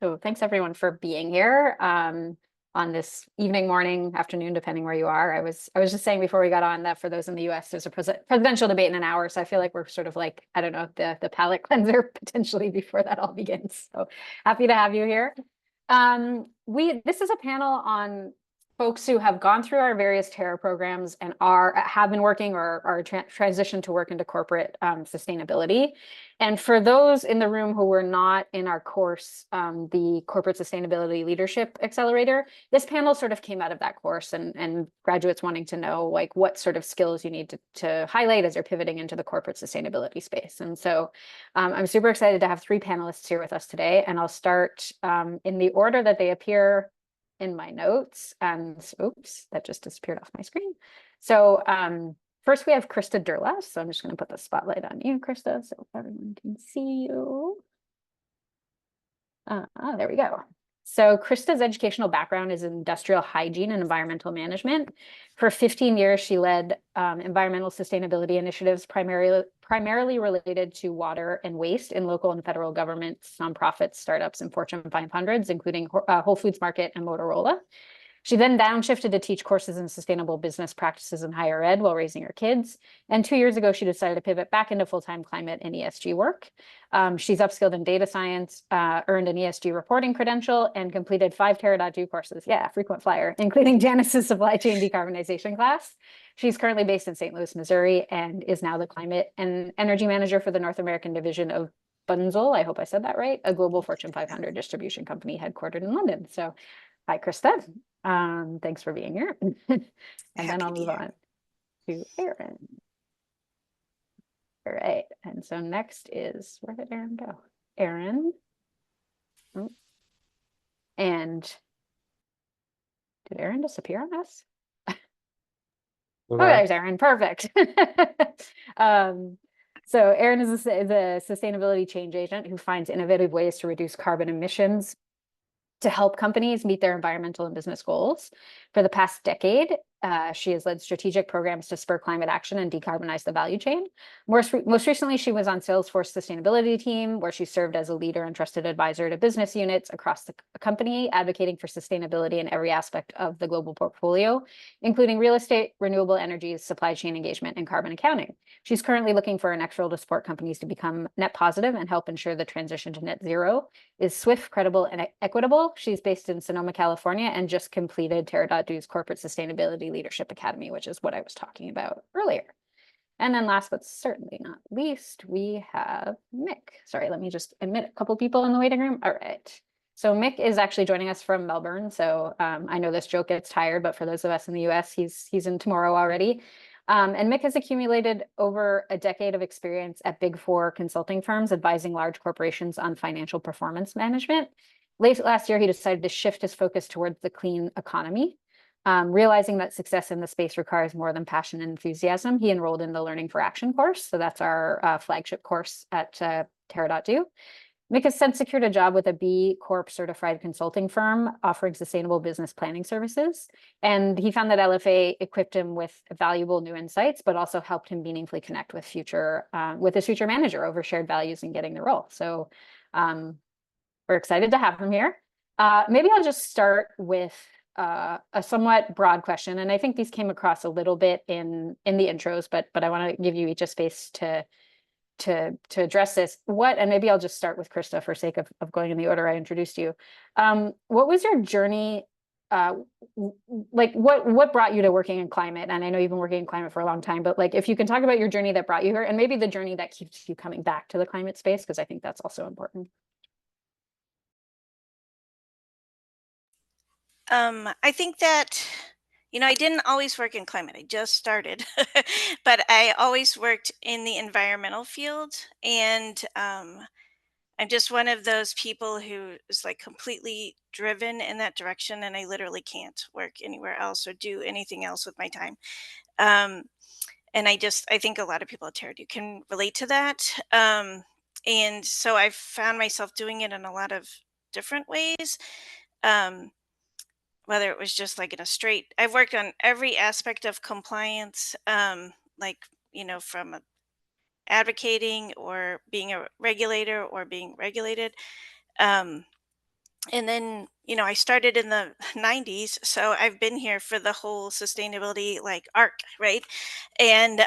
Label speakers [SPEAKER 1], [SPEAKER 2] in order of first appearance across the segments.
[SPEAKER 1] So thanks everyone for being here on this evening, morning, afternoon, depending where you are. I was just saying before we got on that for those in the US, there's a presidential debate in an hour. So I feel like we're sort of like, I don't know, the palate cleanser potentially before that all begins. So happy to have you here. This is a panel on folks who have gone through our various Terra programs and have been working or are transitioned to work into corporate sustainability. And for those in the room who were not in our course, the Corporate Sustainability Leadership Accelerator, this panel sort of came out of that course and graduates wanting to know like what sort of skills you need to highlight as you're pivoting into the corporate sustainability space. And so I'm super excited to have three panelists here with us today, and I'll start in the order that they appear in my notes. And oops, that just disappeared off my screen. So first we have Krista Durlas. So I'm just going to put the spotlight on you, Krista, so everyone can see you. There we go. So Krista's educational background is in industrial hygiene and environmental management. For 15 years, she led environmental sustainability initiatives primarily related to water and waste in local and federal governments, nonprofits, startups, and Fortune 500s, including Whole Foods Market and Motorola. She then downshifted to teach courses in sustainable business practices in higher ed while raising her kids. And 2 years ago, she decided to pivot back into full-time climate and ESG work. She's upskilled in data science, earned an ESG reporting credential, and completed 5 Terra.do courses. Yeah, frequent flyer, including Janice's supply chain decarbonization class. She's currently based in St. Louis, Missouri, and is now the climate and energy manager for the North American division of Bunzl, I hope I said that right, a global Fortune 500 distribution company headquartered in London. So hi, Krista. Thanks for being here. And then I'll move on to Erin. All right. And so next is, where did Erin go? Erin. And did Erin disappear on us? Oh, there's Erin. Perfect. So Erin is a sustainability change agent who finds innovative ways to reduce carbon emissions to help companies meet their environmental and business goals. For the past decade, she has led strategic programs to spur climate action and decarbonize the value chain. Most recently, she was on Salesforce sustainability team, where she served as a leader and trusted advisor to business units across the company, advocating for sustainability in every aspect of the global portfolio, including real estate, renewable energies, supply chain engagement, and carbon accounting. She's currently looking for a next role to support companies to become net positive and help ensure the transition to net zero is swift, credible, and equitable. She's based in Sonoma, California, and just completed Terra.do's Corporate Sustainability Leadership Academy, which is what I was talking about earlier. And then last but certainly not least, we have Mick. Sorry, let me just admit a couple people in the waiting room. All right. So Mick is actually joining us from Melbourne. So I know this joke gets tired, but for those of us in the US, he's in tomorrow already. And Mick has accumulated over a decade of experience at Big Four consulting firms, advising large corporations on financial performance management. Late last year, he decided to shift his focus towards the clean economy. Realizing that success in the space requires more than passion and enthusiasm, he enrolled in the Learning for Action course. So that's our flagship course at Terra.do. Mick has since secured a job with a B Corp certified consulting firm offering sustainable business planning services. And he found that LFA equipped him with valuable new insights, but also helped him meaningfully connect with his future manager over shared values and getting the role. So we're excited to have him here. Maybe I'll just start with a somewhat broad question. And I think these came across a little bit in the intros, but I want to give you each a space to address this. And maybe I'll just start with Krista for sake of going in the order I introduced you. What was your journey? Like what brought you to working in climate? And I know you've been working in climate for a long time, but like if you can talk about your journey that brought you here and maybe the journey that keeps you coming back to the climate space, because I think that's also important.
[SPEAKER 2] I think that, I didn't always work in climate. I just started, but I always worked in the environmental field. And I'm just one of those people who is like completely driven in that direction. And I literally can't work anywhere else or do anything else with my time. And I think a lot of people at Terra.do can relate to that. And so I've found myself doing it in a lot of different ways. Whether it was just like I've worked on every aspect of compliance, from advocating or being a regulator or being regulated. And then, I started in the 90s, so I've been here for the whole sustainability like arc, right? And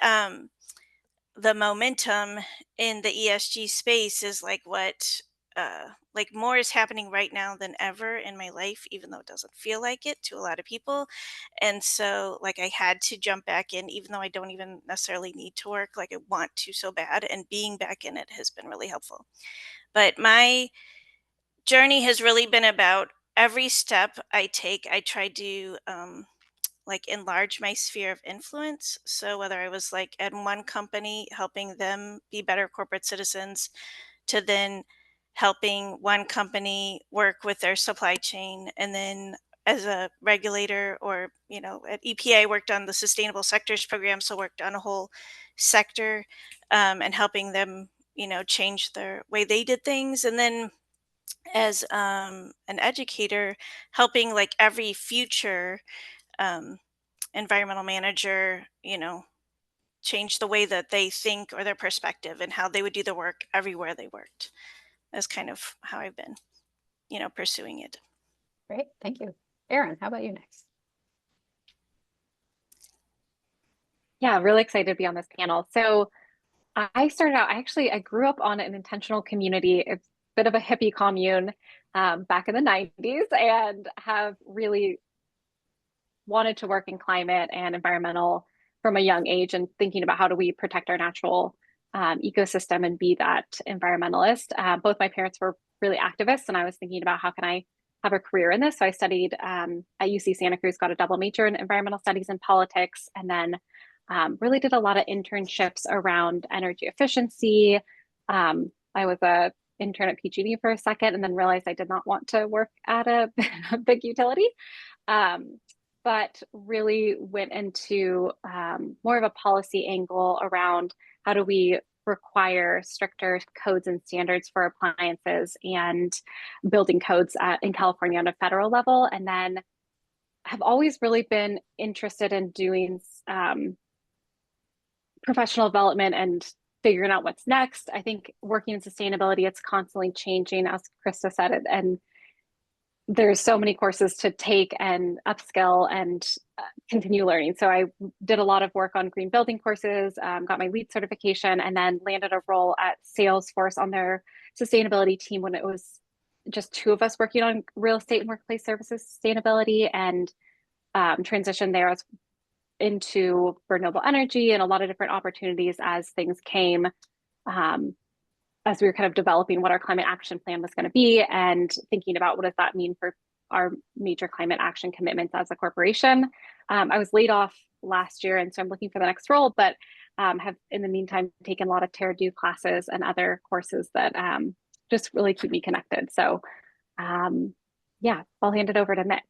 [SPEAKER 2] the momentum in the ESG space is like what like more is happening right now than ever in my life, even though it doesn't feel like it to a lot of people. And so like I had to jump back in, even though I don't even necessarily need to work, like I want to so bad, and being back in it has been really helpful. But my journey has really been about every step I take, I try to like enlarge my sphere of influence. So whether I was like at one company helping them be better corporate citizens, to then helping one company work with their supply chain, and then as a regulator, or at EPA worked on the sustainable sectors program, so worked on a whole sector, and helping them change their way they did things. And then as an educator, helping like every future um, environmental manager, change the way that they think or their perspective and how they would do the work everywhere they worked. That's kind of how I've been, pursuing it.
[SPEAKER 1] Great, thank you. Erin, how about you next?
[SPEAKER 3] Yeah, really excited to be on this panel. So I started out, I grew up on an intentional community. It's a bit of a hippie commune back in the 90s, and have really wanted to work in climate and environmental from a young age, and thinking about how do we protect our natural ecosystem and be that environmentalist. Both my parents were really activists, and I was thinking about how can I have a career in this. So I studied at UC Santa Cruz, got a double major in environmental studies and politics, and then really did a lot of internships around energy efficiency. I was a intern at PG&E for a second, and then realized I did not want to work at a big utility. But really went into more of a policy angle around how do we require stricter codes and standards for appliances and building codes in California on a federal level. And then have always really been interested in doing professional development and figuring out what's next. I think working in sustainability, it's constantly changing, as Krista said, and there's so many courses to take and upskill and continue learning. So I did a lot of work on green building courses, got my LEED certification, and then landed a role at Salesforce on their sustainability team when it was just two of us working on real estate and workplace services sustainability, and transitioned there into renewable energy and a lot of different opportunities as things came, as we were kind of developing what our climate action plan was going to be, and thinking about what does that mean for our major climate action commitments as a corporation. I was laid off last year, and so I'm looking for the next role, but have in the meantime taken a lot of Terra Do classes and other courses that just really keep me connected. So yeah, I'll hand it over to Mick.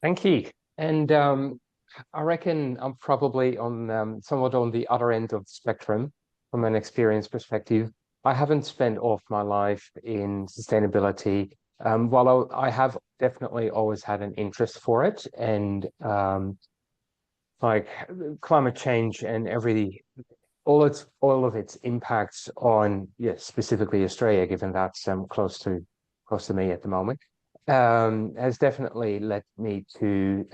[SPEAKER 4] Thank you. And I reckon I'm probably on somewhat on the other end of the spectrum from an experience perspective. I haven't spent all of my life in sustainability, while I have definitely always had an interest for it, and like climate change and all of its impacts on, yes, specifically Australia, given that's close to me at the moment. Has definitely led me to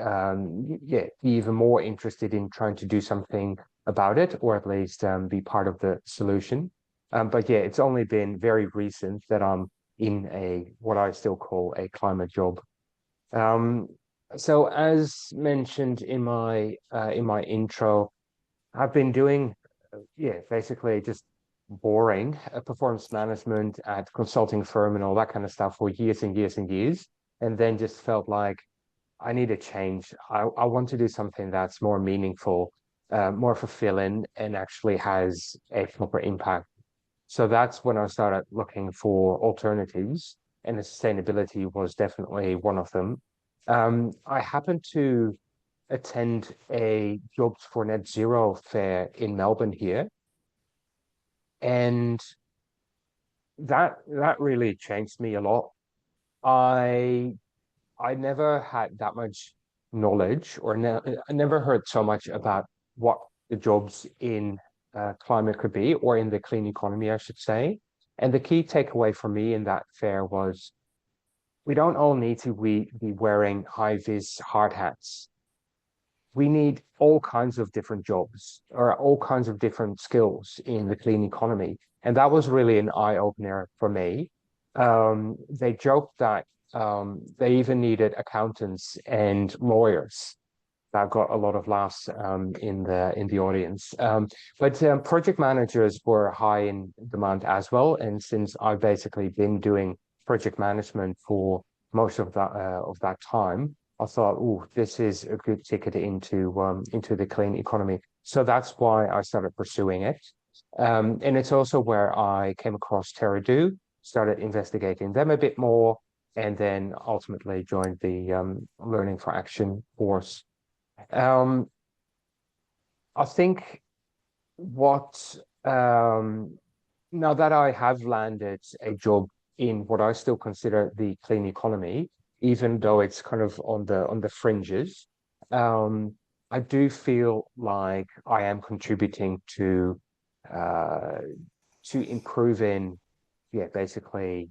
[SPEAKER 4] be even more interested in trying to do something about it, or at least be part of the solution. But yeah, it's only been very recent that I'm in what I still call a climate job. So as mentioned in my intro, I've been doing basically just boring performance management at consulting firm and all that kind of stuff for years and years and years, and then just felt like I need a change. I want to do something that's more meaningful, more fulfilling, and actually has a proper impact. So that's when I started looking for alternatives, and sustainability was definitely one of them. I happened to attend a Jobs for Net Zero fair in Melbourne here, and that really changed me a lot. I never had that much knowledge, or I never heard so much about what the jobs in climate could be, or in the clean economy, I should say. And the key takeaway for me in that fair was we don't all need to be wearing high-vis hard hats. We need all kinds of different jobs or all kinds of different skills in the clean economy. And that was really an eye-opener for me. They joked that they even needed accountants and lawyers. That got a lot of laughs in the audience. But project managers were high in demand as well. And since I've basically been doing project management for most of that time, I thought, oh, this is a good ticket into the clean economy. So that's why I started pursuing it. And it's also where I came across TerraDo, started investigating them a bit more, and then ultimately joined the Learning for Action course. I think what now that I have landed a job in what I still consider the clean economy, even though it's kind of on the fringes, I do feel like I am contributing to improving, basically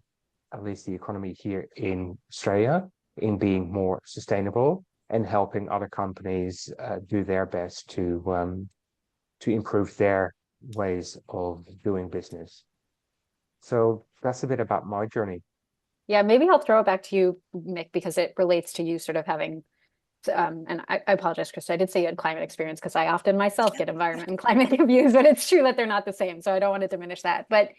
[SPEAKER 4] at least the economy here in Australia in being more sustainable and helping other companies do their best to improve their ways of doing business. So that's a bit about my journey.
[SPEAKER 1] Yeah, maybe I'll throw it back to you, Mick, because it relates to you sort of having, and I apologize, Krista, I did say you had climate experience because I often myself get environment and climate reviews, but it's true that they're not the same. So I don't want to diminish that. But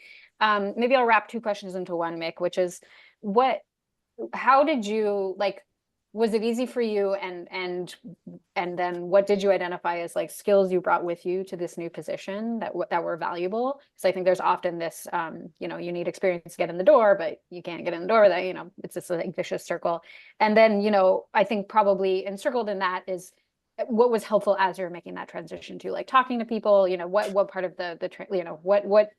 [SPEAKER 1] maybe I'll wrap two questions into one, Mick, which is how did you, like, was it easy for you, and then what did you identify as like skills you brought with you to this new position that were valuable? Because I think there's often this you need experience to get in the door, but you can't get in the door without, it's this like vicious circle. And then I think probably encircled in that is what was helpful as you're making that transition to like talking to people, what part of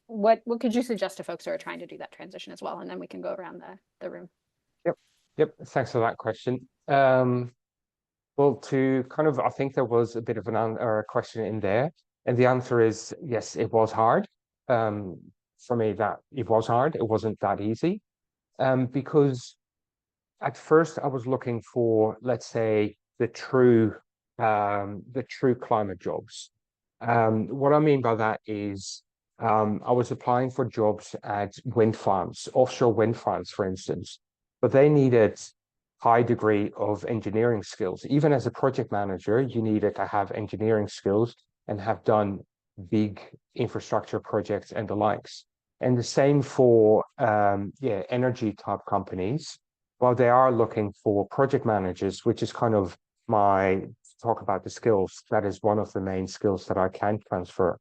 [SPEAKER 1] what could you suggest to folks who are trying to do that transition as well? And then we can go around the room.
[SPEAKER 4] Yep, thanks for that question. Well, I think there was a bit of a question in there, and the answer is yes, it was hard. For me, that it was hard. It wasn't that easy, because at first I was looking for, let's say, the true climate jobs. What I mean by that is, I was applying for jobs at wind farms, offshore wind farms, for instance. But they needed high degree of engineering skills. Even as a project manager, you needed to have engineering skills and have done big infrastructure projects and the likes. And the same for energy type companies. While they are looking for project managers, which is kind of talk about the skills, that is one of the main skills that I can transfer.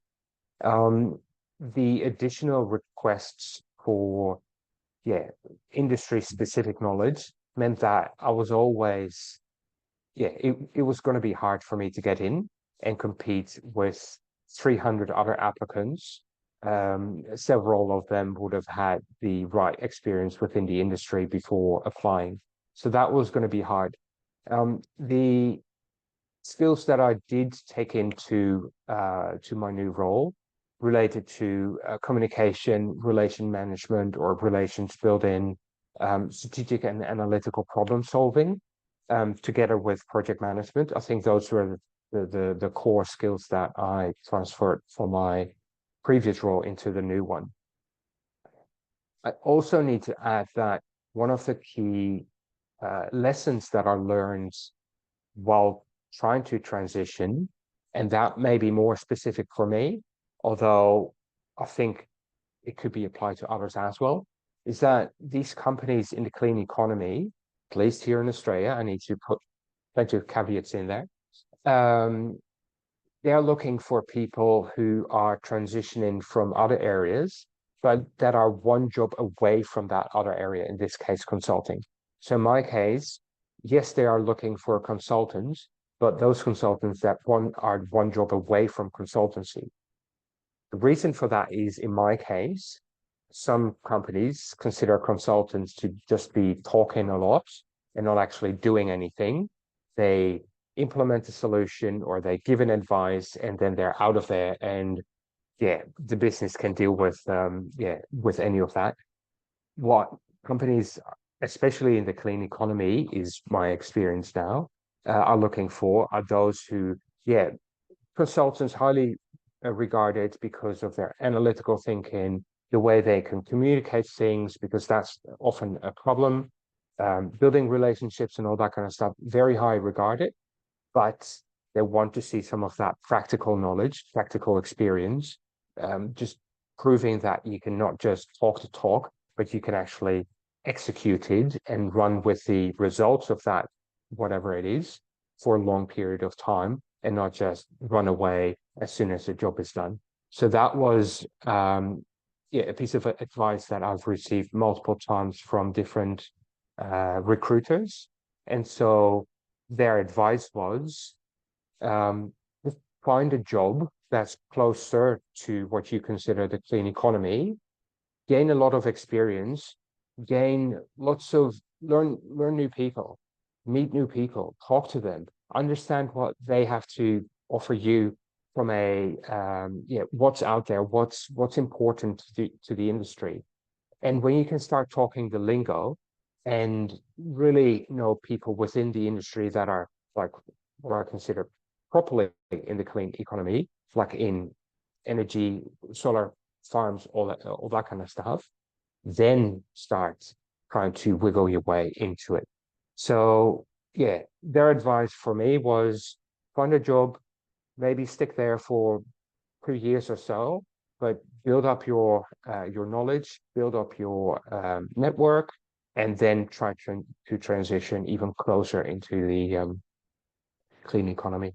[SPEAKER 4] The additional requests for industry specific knowledge meant that I was always, it was going to be hard for me to get in and compete with 300 other applicants. Several of them would have had the right experience within the industry before applying. So that was going to be hard. The skills that I did take into to my new role related to communication, relation management, or relations building, strategic and analytical problem solving, together with project management. I think those were the core skills that I transferred from my previous role into the new one. I also need to add that one of the key lessons that I learned while trying to transition, and that may be more specific for me, although I think it could be applied to others as well, is that these companies in the clean economy, at least here in Australia, I need to put plenty of caveats in there, they are looking for people who are transitioning from other areas, but that are one job away from that other area, in this case, consulting. So in my case, yes, they are looking for consultants, but those consultants that are one job away from consultancy. The reason for that is, in my case, some companies consider consultants to just be talking a lot and not actually doing anything. They implement a solution or they give an advice and then they're out of there and the business can deal with with any of that. What companies, especially in the clean economy, is my experience now, are looking for are those who, consultants highly regarded because of their analytical thinking, the way they can communicate things, because that's often a problem, building relationships and all that kind of stuff, very high regarded, but they want to see some of that practical knowledge, practical experience, just proving that you can not just talk the talk, but you can actually execute it and run with the results of that, whatever it is, for a long period of time, and not just run away as soon as the job is done. So that was a piece of advice that I've received multiple times from different recruiters. And so their advice was, find a job that's closer to what you consider the clean economy, gain a lot of experience, gain lots of, learn new people, meet new people, talk to them, understand what they have to offer you from a, what's out there, what's important to the industry. And when you can start talking the lingo and really know people within the industry that are like what I consider properly in the clean economy, like in energy, solar farms, all that kind of stuff, then start trying to wiggle your way into it. So their advice for me was find a job, maybe stick there for 2 years or so, but build up your knowledge, build up your network, and then try to transition even closer into the clean economy.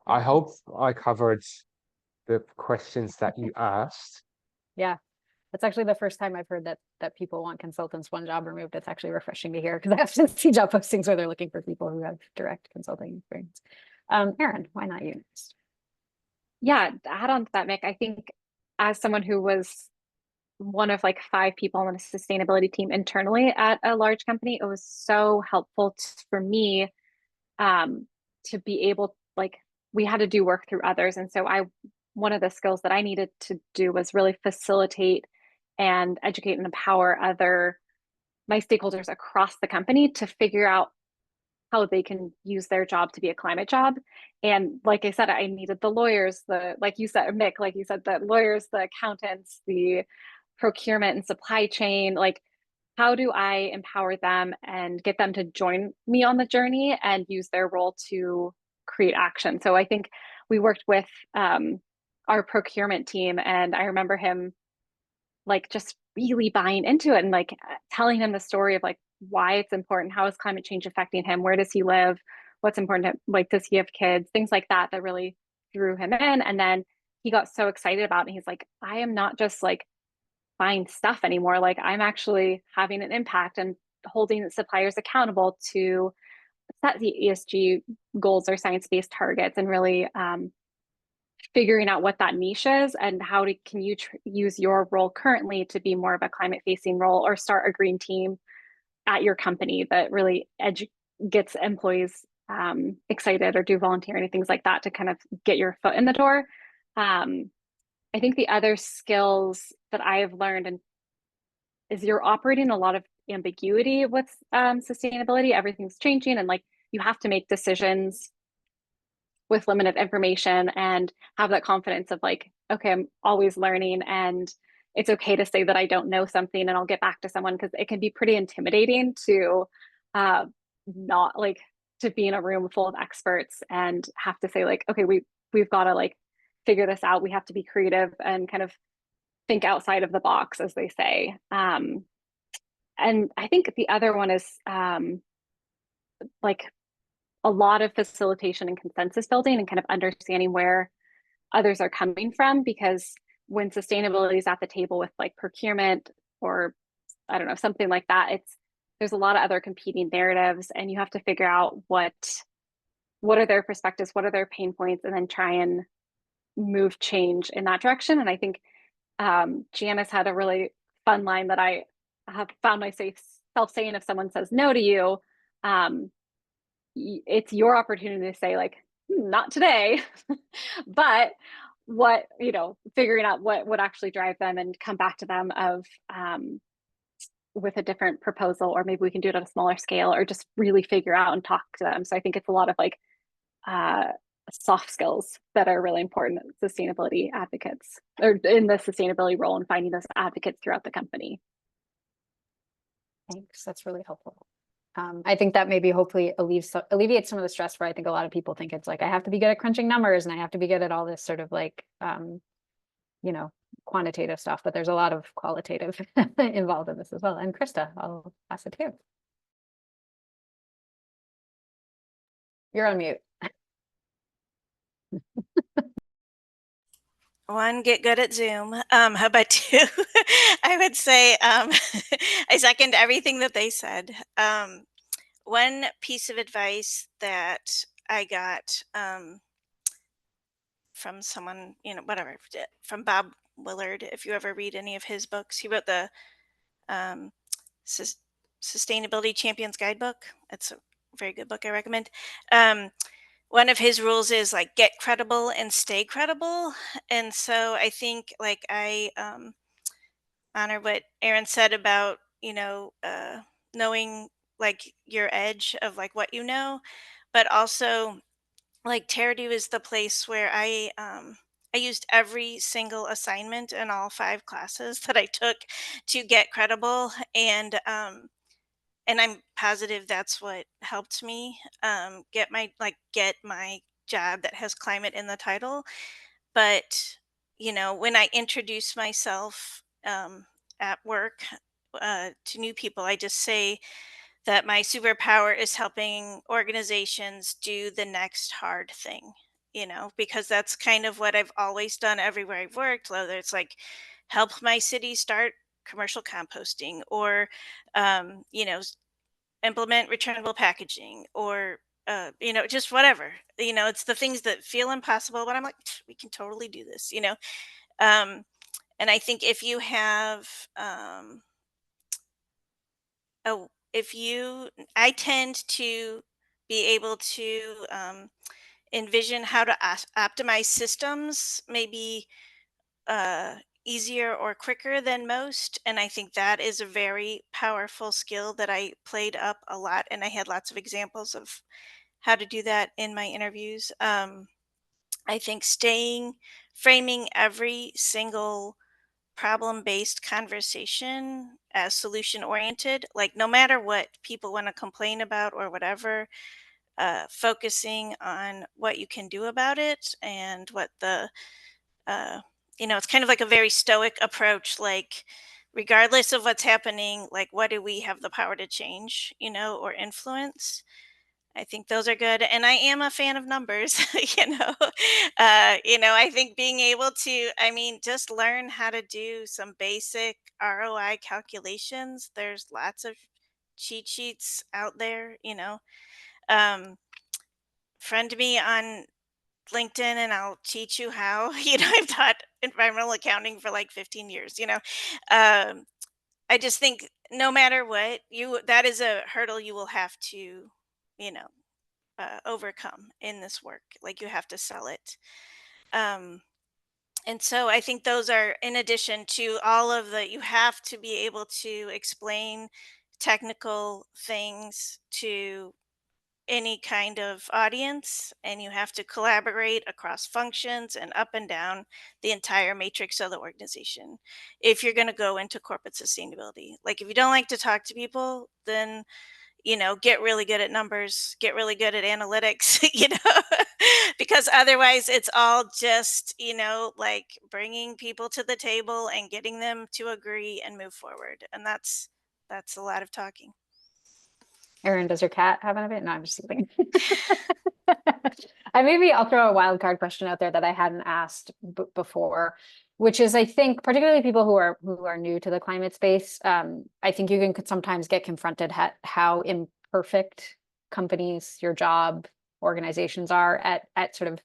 [SPEAKER 4] I hope I covered the questions that you asked.
[SPEAKER 1] Yeah, that's actually the first time I've heard that people want consultants one job removed. It's actually refreshing to hear, because I often see job postings where they're looking for people who have direct consulting experience. Erin, why not you next?
[SPEAKER 3] Yeah, to add on to that, Mick, I think as someone who was one of like 5 people on the sustainability team internally at a large company, it was so helpful for me to be able, like, we had to do work through others. And so one of the skills that I needed to do was really facilitate and educate and empower my stakeholders across the company to figure out how they can use their job to be a climate job. And like I said, I needed the lawyers, like you said, Mick, like you said, the lawyers, the accountants, the procurement and supply chain, like, how do I empower them and get them to join me on the journey and use their role to create action? So I think we worked with our procurement team, and I remember him like just really buying into it and like telling him the story of like why it's important, how is climate change affecting him, where does he live, what's important to him, like does he have kids, things like that really drew him in. And then he got so excited about it, and he's like, I am not just like buying stuff anymore, like I'm actually having an impact and holding suppliers accountable to set the ESG goals or science-based targets, and really figuring out what that niche is and how can you use your role currently to be more of a climate facing role, or start a green team at your company that really gets employees excited, or do volunteering and things like that to kind of get your foot in the door. I think the other skills that I have learned is you're operating a lot of ambiguity with sustainability. Everything's changing, and like you have to make decisions with limited information and have that confidence of like, okay, I'm always learning, and it's okay to say that I don't know something and I'll get back to someone, because it can be pretty intimidating to not like to be in a room full of experts and have to say like, okay, we've got to like figure this out. We have to be creative and kind of think outside of the box, as they say. And I think the other one is like a lot of facilitation and consensus building, and kind of understanding where others are coming from, because when sustainability is at the table with like procurement, or I don't know, something like that, there's a lot of other competing narratives, and you have to figure out what are their perspectives, what are their pain points, and then try and move change in that direction. And I think Janice had a really fun line that I have found myself saying: if someone says no to you, it's your opportunity to say like, not today. But what, figuring out what would actually drive them and come back to them with a different proposal, or maybe we can do it at a smaller scale, or just really figure out and talk to them. So I think it's a lot of like soft skills that are really important sustainability advocates, or in the sustainability role, and finding those advocates throughout the company.
[SPEAKER 1] Thanks. That's really helpful. I think that maybe hopefully alleviates some of the stress, where I think a lot of people think it's like, I have to be good at crunching numbers and I have to be good at all this sort of like, quantitative stuff, but there's a lot of qualitative involved in this as well. And Krista, I'll pass it to you. You're on mute.
[SPEAKER 2] One, get good at Zoom. How about two? I would say I second everything that they said. One piece of advice that I got from someone, whatever, from Bob Willard, if you ever read any of his books, he wrote the Sustainability Champions Guidebook. It's a very good book. I recommend. One of his rules is like, get credible and stay credible. And so I think like I honor what Erin said about, knowing like your edge of like what you know, but also like Teardo is the place where I used every single assignment in all 5 classes that I took to get credible, and I'm positive that's what helped me get my job that has climate in the title. But when I introduce myself at work to new people, I just say that my superpower is helping organizations do the next hard thing, because that's kind of what I've always done everywhere I've worked, whether it's like help my city start commercial composting, or implement returnable packaging, or just whatever. It's the things that feel impossible, but I'm like, we can totally do this. And I think if you have I tend to be able to envision how to optimize systems, maybe easier or quicker than most. And I think that is a very powerful skill that I played up a lot. And I had lots of examples of how to do that in my interviews. I think framing every single problem-based conversation as solution-oriented, like no matter what people want to complain about or whatever, focusing on what you can do about it, and what it's kind of like a very stoic approach, like regardless of what's happening, like what do we have the power to change, or influence. I think those are good, and I am a fan of numbers. I think being able to, just learn how to do some basic ROI calculations. There's lots of cheat sheets out there. Um, Friend me on LinkedIn, and I'll teach you how. I've taught environmental accounting for like 15 years. I just think no matter what, that is a hurdle you will have to, you know overcome in this work. Like you have to sell it. Um, and so I think those are, in addition to all of you have to be able to explain technical things to any kind of audience, and you have to collaborate across functions and up and down the entire matrix of the organization if you're going to go into corporate sustainability. Like if you don't like to talk to people, then get really good at numbers, get really good at analytics, because otherwise it's all just, like bringing people to the table and getting them to agree and move forward. And that's a lot of talking.
[SPEAKER 1] Erin, does your cat have an event? No, I'm just kidding. Maybe I'll throw a wild card question out there that I hadn't asked before, which is, I think, particularly people who are new to the climate space, I think you can sometimes get confronted how imperfect companies, your job, organizations are at sort of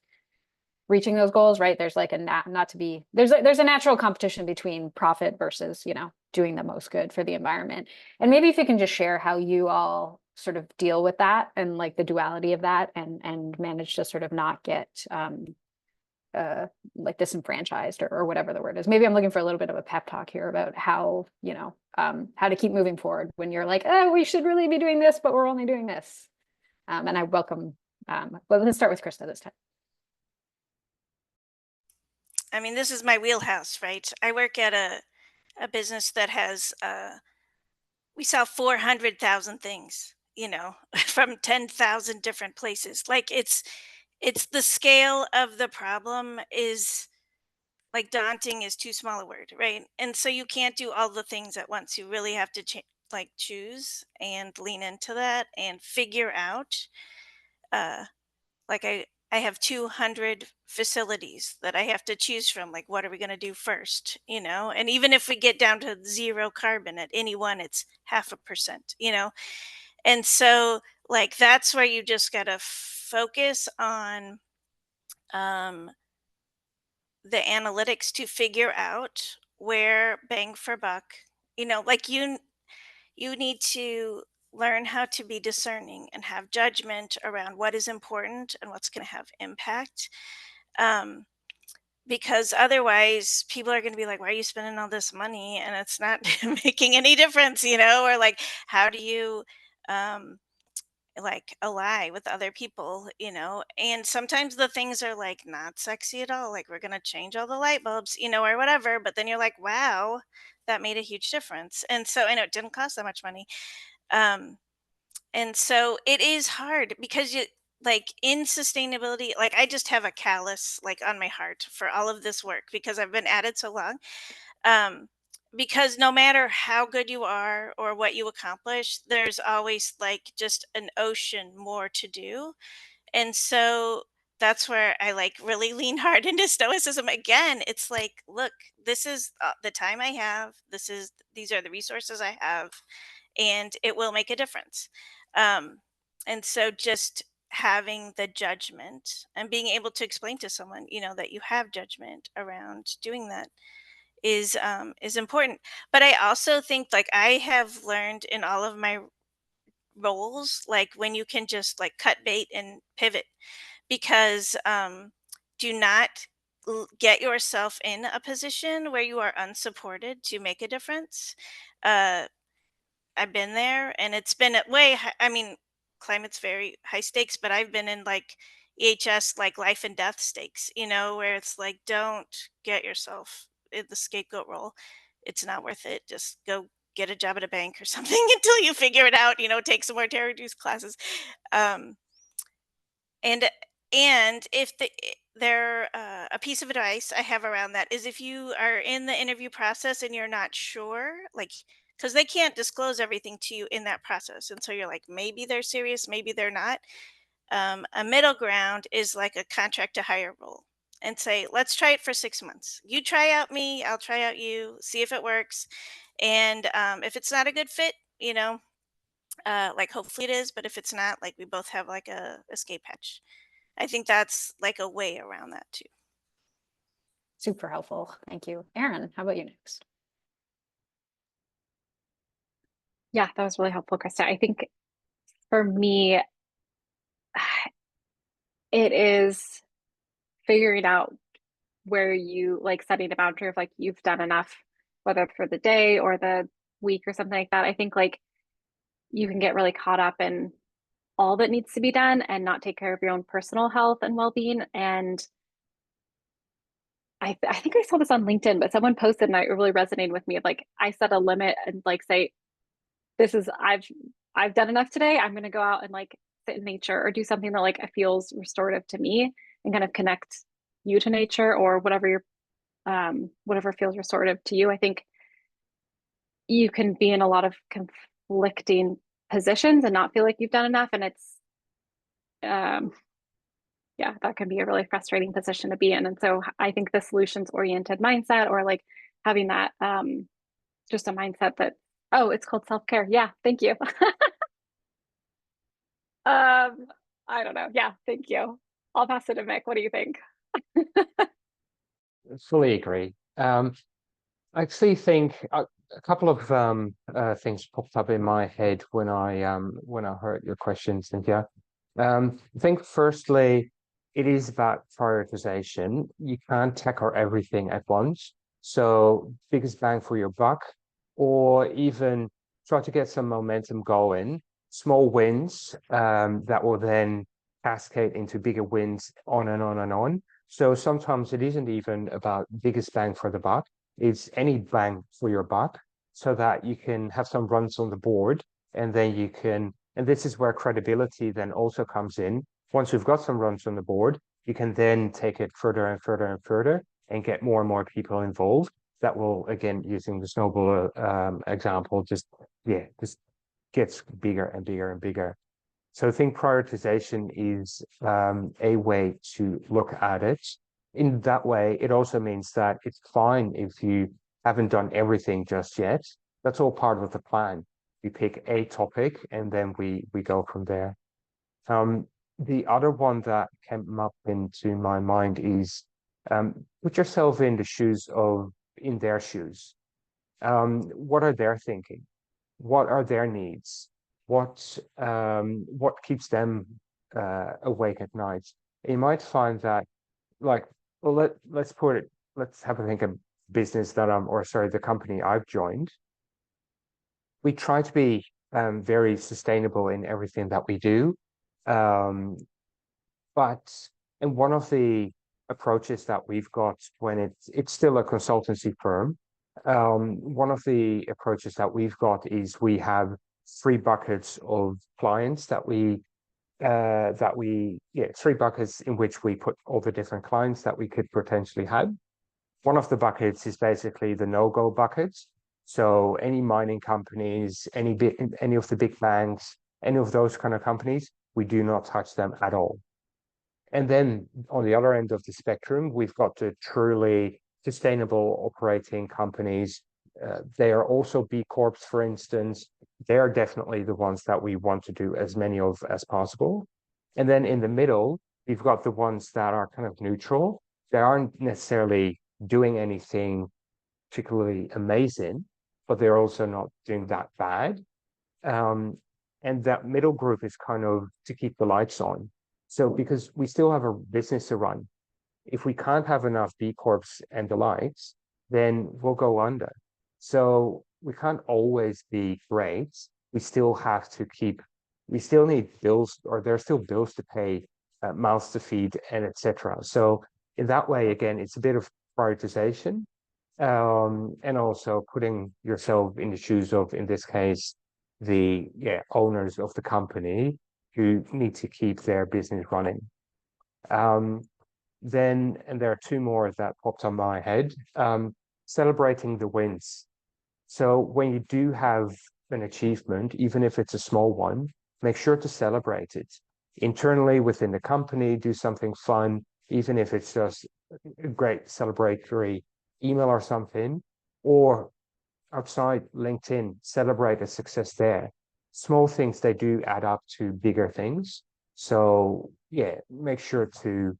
[SPEAKER 1] reaching those goals, right? There's like there's a natural competition between profit versus, doing the most good for the environment. And maybe if you can just share how you all sort of deal with that, and like the duality of that, and manage to sort of not get like disenfranchised or whatever the word is. Maybe I'm looking for a little bit of a pep talk here about how, you know, how to keep moving forward when you're like, oh, we should really be doing this, but we're only doing this. And I welcome, well, let's start with Krista this time.
[SPEAKER 2] I mean, this is my wheelhouse, right? I work at a business that has, we sell 400,000 things, you know, from 10,000 different places. Like it's the scale of the problem is like daunting is too small a word, right? And so you can't do all the things at once. You really have to like choose and lean into that and figure out, uh, like I have 200 facilities that I have to choose from. Like, what are we going to do first? You know, and even if we get down to zero carbon at any one, it's 0.5%, you know? And so, like, that's where you just got to focus on the analytics to figure out where bang for buck, you know, like you need to learn how to be discerning and have judgment around what is important and what's going to have impact. Um, because otherwise people are going to be like, why are you spending all this money and it's not making any difference, you know? Or like, how do you um, like ally with other people, you know? And sometimes the things are like not sexy at all, like we're going to change all the light bulbs, you know, or whatever, but then you're like, wow, that made a huge difference. And so I know it didn't cost that much money. um and so it is hard because you, like, in sustainability, like I just have a callus like on my heart for all of this work because I've been at it so long. um because no matter how good you are or what you accomplish, there's always like just an ocean more to do. And so that's where I like really lean hard into stoicism again. It's like, look, this is the time I have, these are the resources I have, and it will make a difference. um and so just having the judgment and being able to explain to someone, you know, that you have judgment around doing that is important. But I also think, like, I have learned in all of my roles, like when you can just like cut bait and pivot, because do not get yourself in a position where you are unsupported to make a difference. uh I've been there, and it's been at I mean, climate's very high stakes, but I've been in like EHS, like life and death stakes, you know, where it's like, don't get yourself in the scapegoat role. It's not worth it. Just go get a job at a bank or something until you figure it out, you know, take some more terror reduced classes. Um, and if there a piece of advice I have around that is, if you are in the interview process and you're not sure, like, because they can't disclose everything to you in that process, and so you're like, maybe they're serious, maybe they're not. A middle ground is like a contract to hire role, and say, let's try it for 6 months. You try out me, I'll try out you, see if it works. And if it's not a good fit, you know, like hopefully it is, but if it's not, like we both have like a escape hatch. I think that's like a way around that too.
[SPEAKER 1] Super helpful. Thank you. Erin, how about you next?
[SPEAKER 3] Yeah, that was really helpful, Krista. I think for me, it is figuring out where you like setting a boundary of like you've done enough, whether for the day or the week or something like that. I think like you can get really caught up in all that needs to be done and not take care of your own personal health and well-being. And I think I saw this on LinkedIn, but someone posted and it really resonated with me. Like I set a limit and like say, this is I've done enough today. I'm gonna go out and like sit in nature or do something that like feels restorative to me and kind of connect you to nature or whatever your whatever feels restorative to you. I think you can be in a lot of conflicting positions and not feel like you've done enough. And it's yeah, that can be a really frustrating position to be in. And so I think the solutions oriented mindset or like having that just a mindset that, oh, it's called self-care. Yeah, thank you. I don't know. Yeah, thank you. I'll pass it to Mick. What do you think?
[SPEAKER 4] Fully agree. I actually think a couple of things popped up in my head when I heard your question, Cynthia. I think firstly, it is about prioritization. You can't tackle everything at once. So biggest bang for your buck, or even try to get some momentum going, small wins that will then cascade into bigger wins on and on and on. So sometimes it isn't even about biggest bang for the buck. It's any bang for your buck so that you can have some runs on the board and then you can, and this is where credibility then also comes in. Once you've got some runs on the board, you can then take it further and further and further and get more and more people involved. That will, again, using the snowball example, just gets bigger and bigger and bigger. So I think prioritization is a way to look at it. In that way, it also means that it's fine if you haven't done everything just yet. That's all part of the plan. We pick a topic and then we go from there. The other one that came up into my mind is put yourself in the shoes of, in their shoes. What are they thinking? What are their needs? What keeps them awake at night? You might find that, like, well, let's have a think of business that the company I've joined. We try to be very sustainable in everything that we do. But and one of the approaches that we've got when it's still a consultancy firm, one of the approaches that we've got is we have 3 buckets of clients that we 3 buckets in which we put all the different clients that we could potentially have. One of the buckets is basically the no-go buckets. So any mining companies, any of the big banks, any of those kind of companies, we do not touch them at all. And then on the other end of the spectrum, we've got the truly sustainable operating companies. They are also B Corps, for instance. They are definitely the ones that we want to do as many of as possible. And then in the middle, we've got the ones that are kind of neutral. They aren't necessarily doing anything particularly amazing, but they're also not doing that bad. And that middle group is kind of to keep the lights on. So because we still have a business to run, if we can't have enough B Corps and the likes, then we'll go under. So we can't always be great. We still need bills, or there are still bills to pay, mouths to feed, and etc. So in that way, again, it's a bit of prioritization, and also putting yourself in the shoes of, in this case, the owners of the company who need to keep their business running. Then, and there are 2 more that popped on my head, celebrating the wins. So when you do have an achievement, even if it's a small one, make sure to celebrate it. Internally within the company, do something fun, even if it's just a great celebratory email or something, or outside LinkedIn, celebrate a success there. Small things, they do add up to bigger things. So make sure to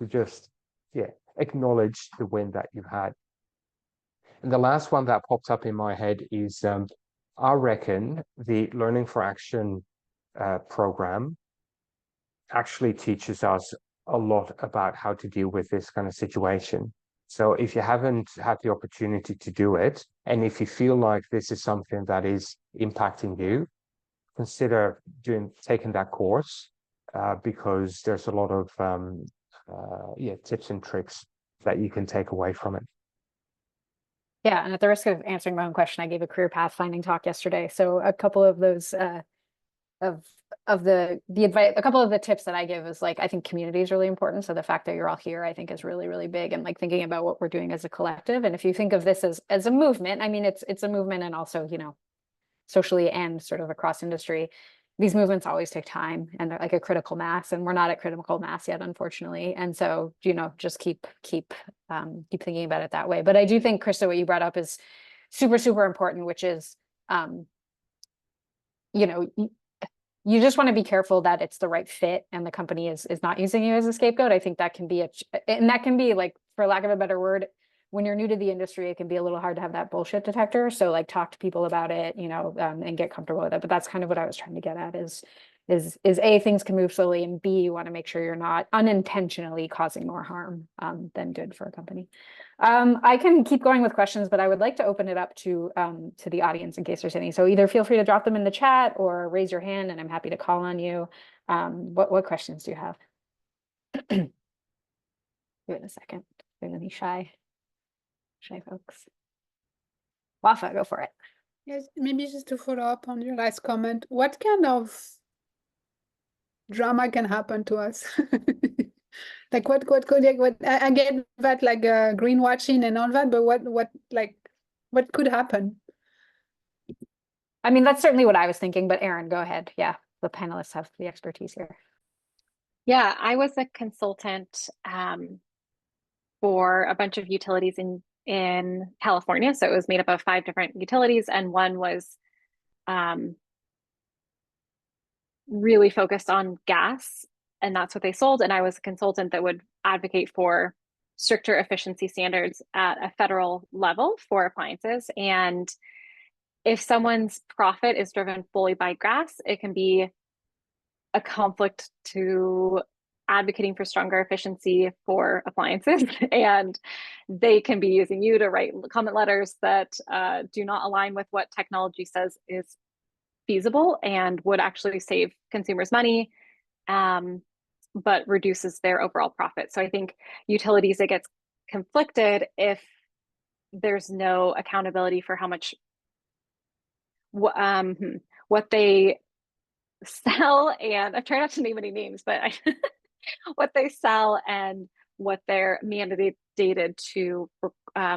[SPEAKER 4] just acknowledge the win that you've had. And the last one that popped up in my head is I reckon the Learning for Action program actually teaches us a lot about how to deal with this kind of situation. So if you haven't had the opportunity to do it, and if you feel like this is something that is impacting you, consider taking that course, because there's a lot of tips and tricks that you can take away from it.
[SPEAKER 1] Yeah, and at the risk of answering my own question, I gave a career pathfinding talk yesterday. So a couple of those of the advice, a couple of the tips that I give is, like, I think community is really important. So the fact that you're all here, I think, is really, really big, and like thinking about what we're doing as a collective. And if you think of this as a movement, I mean, it's a movement, and also, socially and sort of across industry, these movements always take time, and they're like a critical mass, and we're not at critical mass yet, unfortunately. And so, just keep thinking about it that way. But I do think, Krista, what you brought up is super, super important, which is, you just want to be careful that it's the right fit and the company is not using you as a scapegoat. I think that can be like, for lack of a better word, when you're new to the industry, it can be a little hard to have that bullshit detector. So like, talk to people about it, and get comfortable with it. But that's kind of what I was trying to get at, is is A, things can move slowly, and B, you want to make sure you're not unintentionally causing more harm than good for a company. I can keep going with questions, but I would like to open it up to the audience in case there's any. So either feel free to drop them in the chat or raise your hand, and I'm happy to call on you. What questions do you have? Give it a second. If there's any shy folks. Wafa, go for it.
[SPEAKER 5] Yes, maybe just to follow up on your last comment, what kind of drama can happen to us? Like what I get that, like greenwashing and all that, but what could happen?
[SPEAKER 1] I mean, that's certainly what I was thinking, but Erin, go ahead. Yeah, the panelists have the expertise here.
[SPEAKER 3] Yeah, I was a consultant for a bunch of utilities in California. So it was made up of 5 different utilities, and one was really focused on gas, and that's what they sold. And I was a consultant that would advocate for stricter efficiency standards at a federal level for appliances. And if someone's profit is driven fully by gas, it can be a conflict to advocating for stronger efficiency for appliances. And they can be using you to write comment letters that do not align with what technology says is feasible and would actually save consumers money, but reduces their overall profit. So I think utilities, it gets conflicted if there's no accountability for how much what they sell, and I'm trying not to name any names, but what they sell and what they're mandated to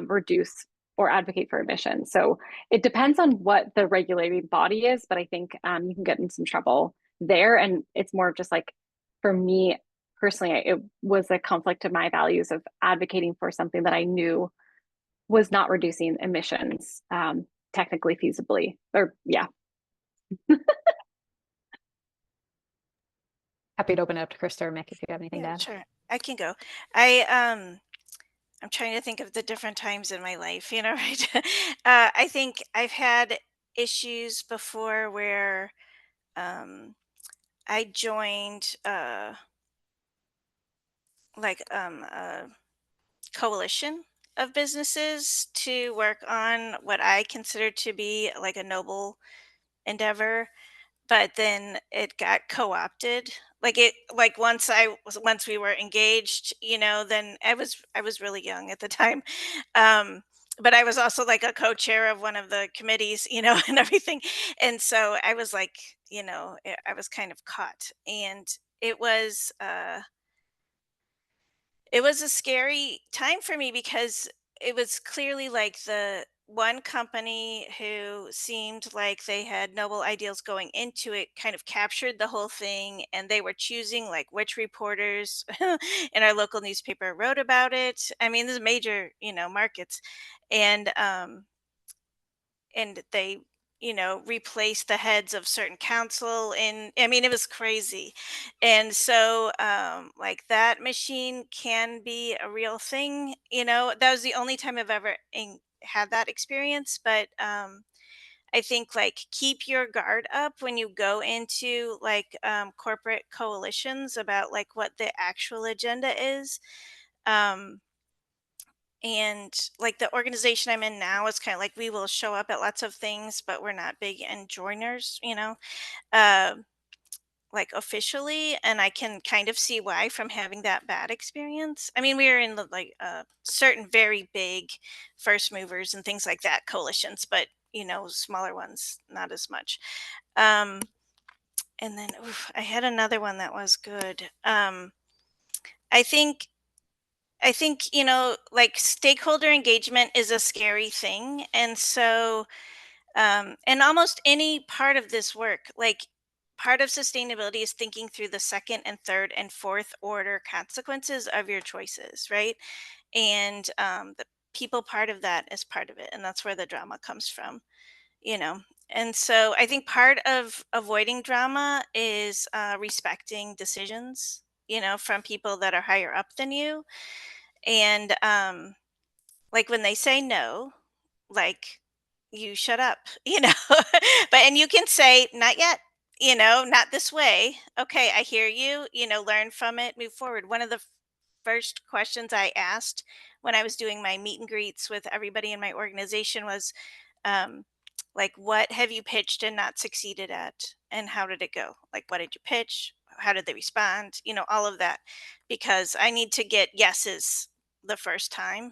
[SPEAKER 3] reduce or advocate for emissions. So it depends on what the regulating body is, but I think you can get in some trouble there. And it's more just like, for me personally, it was a conflict of my values of advocating for something that I knew was not reducing emissions technically feasibly, or yeah.
[SPEAKER 1] Happy to open it up to Krista or Mick if you have anything to add.
[SPEAKER 2] Sure, I can go. I'm trying to think of the different times in my life, right? I think I've had issues before where I joined a coalition of businesses to work on what I consider to be like a noble endeavor, but then it got co-opted. Once we were engaged, then I was really young at the time. But I was also like a co-chair of one of the committees, and everything. And so I was like, I was kind of caught, and it was it was a scary time for me because it was clearly like the one company who seemed like they had noble ideals going into it kind of captured the whole thing, and they were choosing like which reporters in our local newspaper wrote about it. I mean, this is major, markets, and they replaced the heads of certain council, and I mean, it was crazy. And so like that machine can be a real thing. That was the only time I've ever had that experience. But I think like keep your guard up when you go into like corporate coalitions about like what the actual agenda is. And like the organization I'm in now is kind of like, we will show up at lots of things, but we're not big and joiners, uh, like officially. And I can kind of see why from having that bad experience. I mean, we are in the like certain very big first movers and things like that coalitions, but smaller ones, not as much. And then I had another one that was good. I think like stakeholder engagement is a scary thing. And so and almost any part of this work, like part of sustainability is thinking through the second and third and fourth order consequences of your choices, right? And the people part of that is part of it, and that's where the drama comes from. And so I think part of avoiding drama is respecting decisions, from people that are higher up than you. And like when they say no, like, you shut up, but and you can say not yet, not this way. Okay, I hear you, learn from it, move forward. One of the first questions I asked when I was doing my meet and greets with everybody in my organization was, um, like, what have you pitched and not succeeded at? And how did it go? Like, what did you pitch? How did they respond? All of that, because I need to get yeses the first time.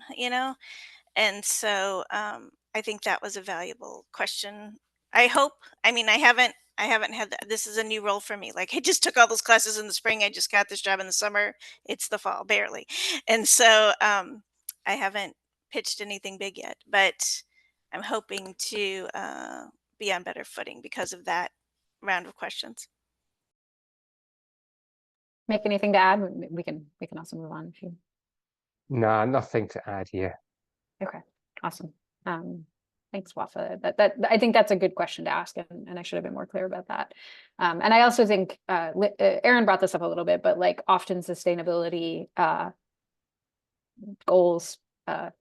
[SPEAKER 2] And so I think that was a valuable question. I hope. I mean, I haven't had that. This is a new role for me. Like, I just took all those classes in the spring. I just got this job in the summer. It's the fall, barely. And so I haven't pitched anything big yet, but I'm hoping to be on better footing because of that round of questions.
[SPEAKER 1] Make anything to add? We can also move on if you.
[SPEAKER 4] No, nothing to add here.
[SPEAKER 1] Okay, awesome. Thanks, Wafa. That I think that's a good question to ask, and I should have been more clear about that. And I also think Erin brought this up a little bit, but like often sustainability goals, the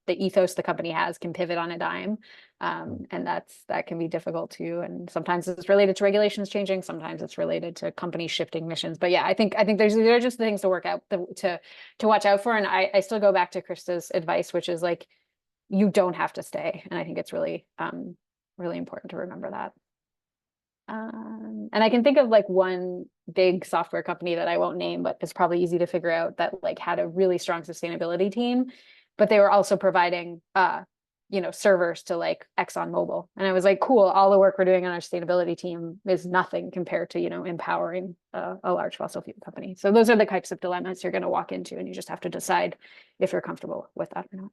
[SPEAKER 1] ethos the company has can pivot on a dime, and that can be difficult too. And sometimes it's related to regulations changing, sometimes it's related to companies shifting missions. But yeah, I think there are just things to work out to watch out for. And I still go back to Krista's advice, which is like, you don't have to stay. And I think it's really, really important to remember that. And I can think of like one big software company that I won't name, but it's probably easy to figure out, that like had a really strong sustainability team, but they were also providing, servers to like ExxonMobil. And I was like, cool, all the work we're doing on our sustainability team is nothing compared to, empowering a large fossil fuel company. So those are the types of dilemmas you're going to walk into, and you just have to decide if you're comfortable with that or not.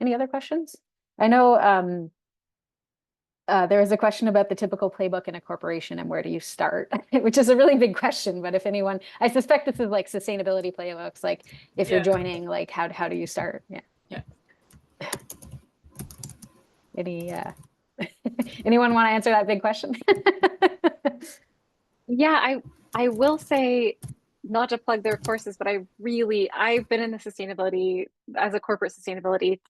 [SPEAKER 1] Any other questions? I know there was a question about the typical playbook in a corporation and where do you start, which is a really big question. But if anyone, I suspect this is like sustainability playbooks, like if you're joining, like how do you start? Yeah. Anyone want to answer that big question?
[SPEAKER 3] Yeah, I will say, not to plug their courses, but I've been in the sustainability, as a corporate sustainability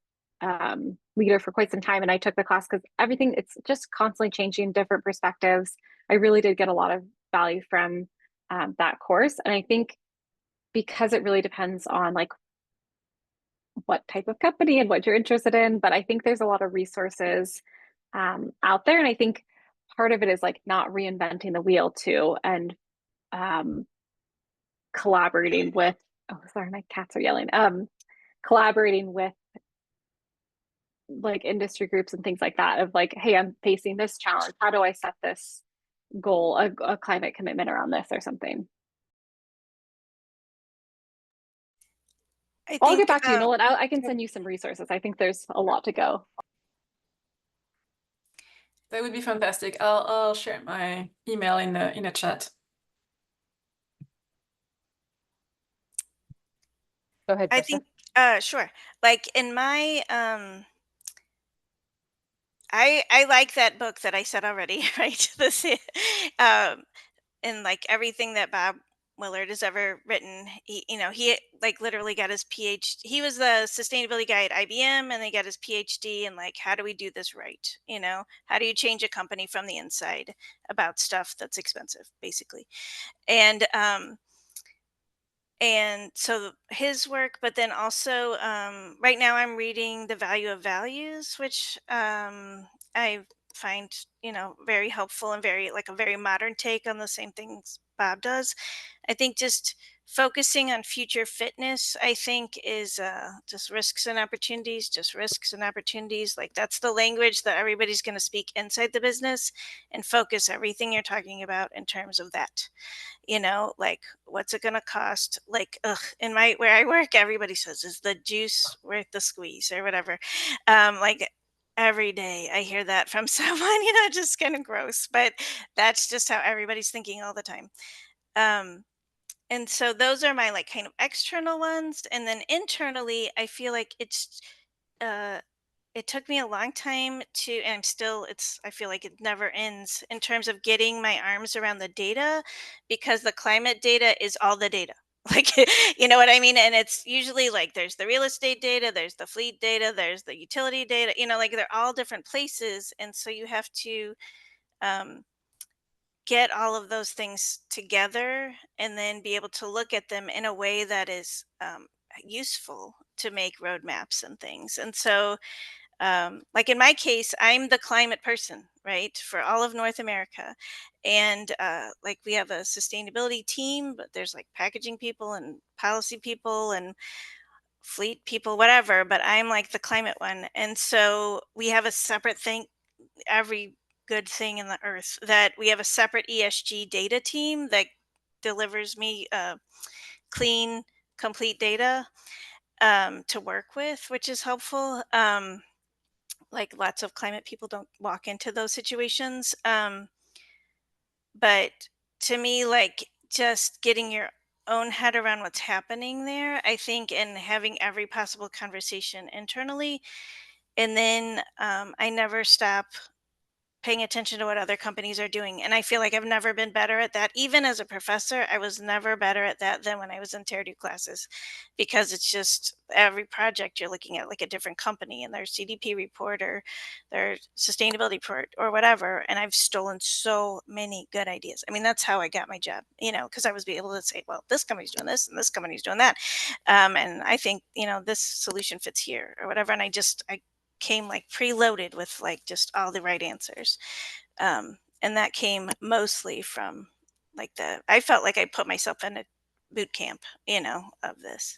[SPEAKER 3] leader for quite some time, and I took the class because it's just constantly changing, different perspectives. I really did get a lot of value from that course. And I think because it really depends on like what type of company and what you're interested in, but I think there's a lot of resources out there. And I think part of it is like not reinventing the wheel too, and collaborating with, oh, sorry, my cats are yelling. Collaborating with like industry groups and things like that, of like, hey, I'm facing this challenge. How do I set this goal, a climate commitment around this or something? I'll get back to you, Nolan. I can send you some resources. I think there's a lot to go.
[SPEAKER 6] That would be fantastic. I'll share my email in the chat.
[SPEAKER 1] Go ahead, Krista.
[SPEAKER 2] I think sure. Like in my I like that book that I said already, right? And like everything that Bob Willard has ever written, he like literally got his PhD. He was the sustainability guy at IBM, and then he got his PhD in like, how do we do this right? How do you change a company from the inside about stuff that's expensive, basically. And so his work, but then also right now I'm reading The Value of Values, which I find very helpful and very like a very modern take on the same things Bob does. I think just focusing on future fitness, I think, is just risks and opportunities, like that's the language that everybody's going to speak inside the business, and focus everything you're talking about in terms of that. Like what's it going to cost? Like, in where I work, everybody says, is the juice worth the squeeze or whatever? Like every day I hear that from someone, just kind of gross, but that's just how everybody's thinking all the time. And so those are my like kind of external ones. And then internally, I feel like it took me a long time and I feel like it never ends in terms of getting my arms around the data, because the climate data is all the data. Like, you know what I mean? And it's usually like, there's the real estate data, there's the fleet data, there's the utility data, like they're all different places. And so you have to, get all of those things together and then be able to look at them in a way that is useful to make roadmaps and things. And so, like in my case, I'm the climate person, right, for all of North America. And like we have a sustainability team, but there's like packaging people and policy people and fleet people, whatever, but I'm like the climate one. And so we have a separate thing, every good thing in the earth, that we have a separate ESG data team that delivers me clean, complete data to work with, which is helpful. Like lots of climate people don't walk into those situations. But to me, like just getting your own head around what's happening there, I think, and having every possible conversation internally. And then I never stop paying attention to what other companies are doing. And I feel like I've never been better at that. Even as a professor, I was never better at that than when I was in Tier 2 classes, because it's just every project you're looking at like a different company and their CDP report or their sustainability report or whatever. And I've stolen so many good ideas. I mean, that's how I got my job, because I was able to say, well, this company's doing this and this company's doing that. And I think, this solution fits here or whatever. And I came like preloaded with like just all the right answers. And that came mostly from like I felt like I put myself in a boot camp, of this.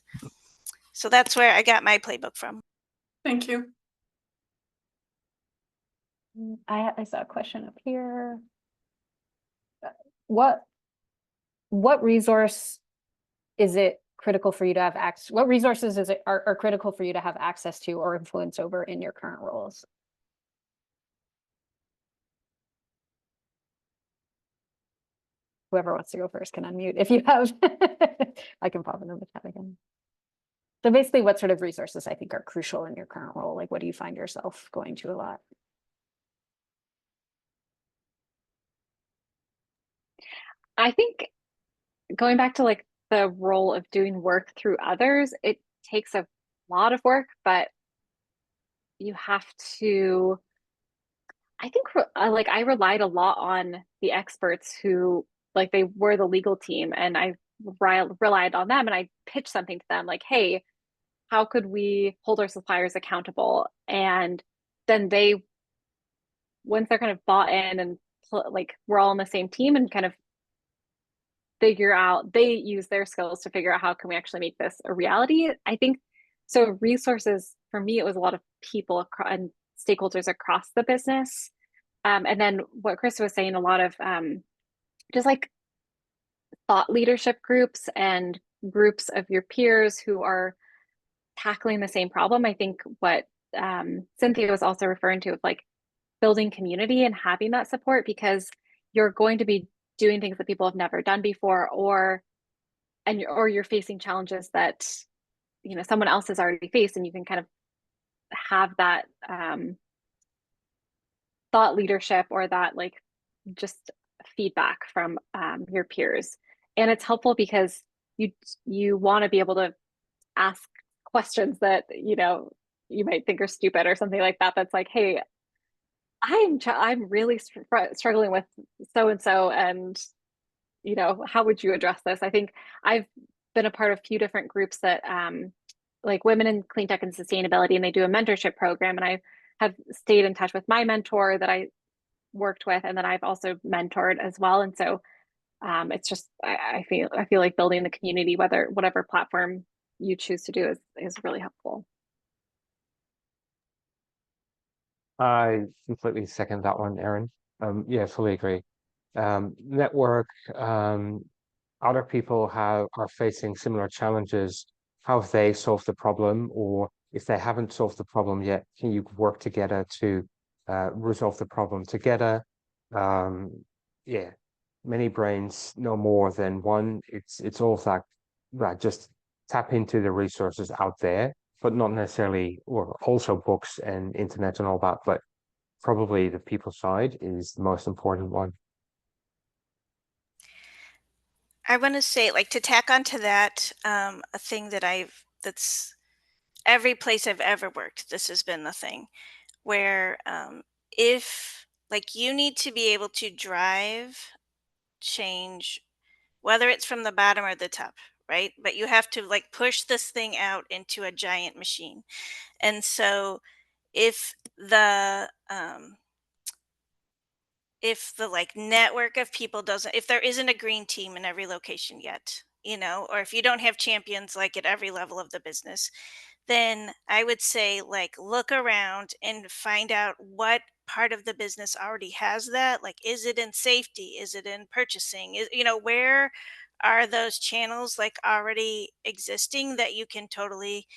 [SPEAKER 2] So that's where I got my playbook from.
[SPEAKER 6] Thank you.
[SPEAKER 1] I saw a question up here. What resource is it critical for you to have access? What resources are critical for you to have access to or influence over in your current roles? Whoever wants to go first can unmute if you have. I can pop into the chat again. So basically, what sort of resources I think are crucial in your current role? Like, what do you find yourself going to a lot?
[SPEAKER 3] I think going back to like the role of doing work through others, it takes a lot of work, but you have to, I think like I relied a lot on the experts who like they were the legal team, and I relied on them, and I pitched something to them like, hey, how could we hold our suppliers accountable? And then once they're kind of bought in and like we're all on the same team and kind of figure out, they use their skills to figure out how can we actually make this a reality. I think so. Resources for me, it was a lot of people and stakeholders across the business. And then what Krista was saying, a lot of just like thought leadership groups and groups of your peers who are tackling the same problem. I think what Cynthia was also referring to of like building community and having that support, because you're going to be doing things that people have never done before, or you're facing challenges that someone else has already faced, and you can kind of have that thought leadership or that like just feedback from your peers. And it's helpful because you want to be able to ask questions that you might think are stupid or something like that. That's like, hey, I'm really struggling with so and so, and how would you address this? I think I've been a part of a few different groups that like Women in Clean Tech and Sustainability, and they do a mentorship program, and I have stayed in touch with my mentor that I worked with, and then I've also mentored as well. And so it's just I feel like building the community, whatever platform you choose to do, is really helpful.
[SPEAKER 4] I completely second that one, Erin. Yeah, fully agree. Network, other people are facing similar challenges. How have they solved the problem? Or if they haven't solved the problem yet, can you work together to resolve the problem together? Yeah, many brains know more than one. It's all that just tap into the resources out there, but not necessarily, or also books and internet and all that, but probably the people side is the most important one.
[SPEAKER 2] I want to say, like, to tack onto that, a thing that's every place I've ever worked, this has been the thing where if like you need to be able to drive change, whether it's from the bottom or the top, right? But you have to like push this thing out into a giant machine. And so if the like network of people doesn't, if there isn't a green team in every location yet, or if you don't have champions like at every level of the business, then I would say like look around and find out what part of the business already has that. Like, is it in safety? Is it in purchasing? Where are those channels like already existing that you can totally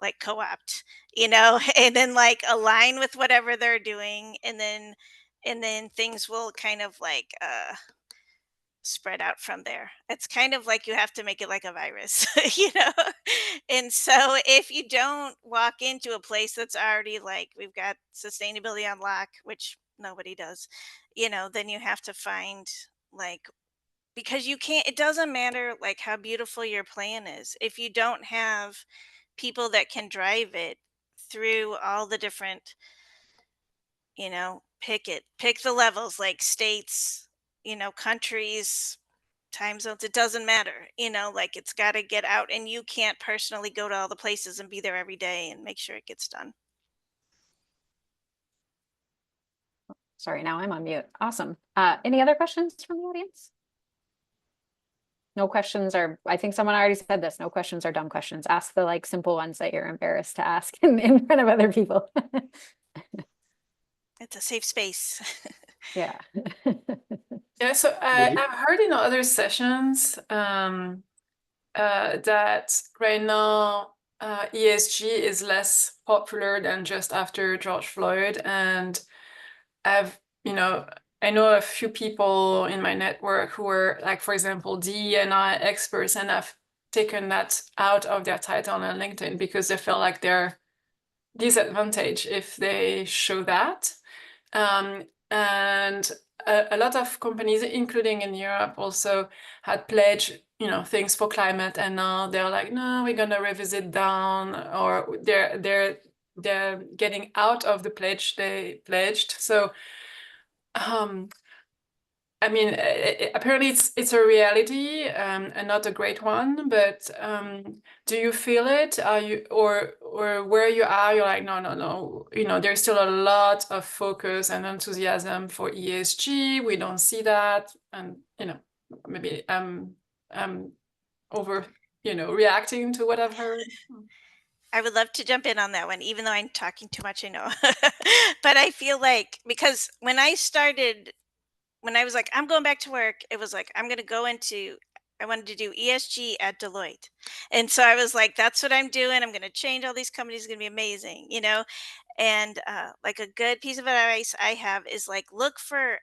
[SPEAKER 2] like co-opt, and then like align with whatever they're doing, and then things will kind of like spread out from there. It's kind of like you have to make it like a virus, you know? And so if you don't walk into a place that's already like, we've got sustainability on lock, which nobody does, then you have to find like, because you can't, it doesn't matter like how beautiful your plan is. If you don't have people that can drive it through all the different, pick the levels like states, countries, time zones, it doesn't matter, like it's got to get out, and you can't personally go to all the places and be there every day and make sure it gets done.
[SPEAKER 1] Sorry, now I'm on mute. Awesome. Any other questions from the audience? No questions are, I think someone already said this, no questions are dumb questions. Ask the like simple ones that you're embarrassed to ask in front of other people.
[SPEAKER 2] It's a safe space.
[SPEAKER 1] Yeah.
[SPEAKER 6] Yeah, so I've heard in other sessions that right now ESG is less popular than just after George Floyd, and I know a few people in my network who are like, for example, DE&I experts, and have taken that out of their title on LinkedIn because they feel like they're disadvantaged if they show that. And a lot of companies, including in Europe, also had pledged, things for climate, and now they're like, no, we're gonna revisit down, or they're getting out of the pledge they pledged. So, I mean, apparently it's a reality, and not a great one. But do you feel it? Are you or where you are? You're like, no. There's still a lot of focus and enthusiasm for ESG. We don't see that, and maybe I'm over reacting to what I've heard.
[SPEAKER 2] I would love to jump in on that one, even though I'm talking too much, I know. But I feel like, because when I was like, I'm going back to work, it was like, I wanted to do ESG at Deloitte. And so I was like, that's what I'm doing. I'm going to change all these companies. It's going to be amazing, And like a good piece of advice I have is like, look for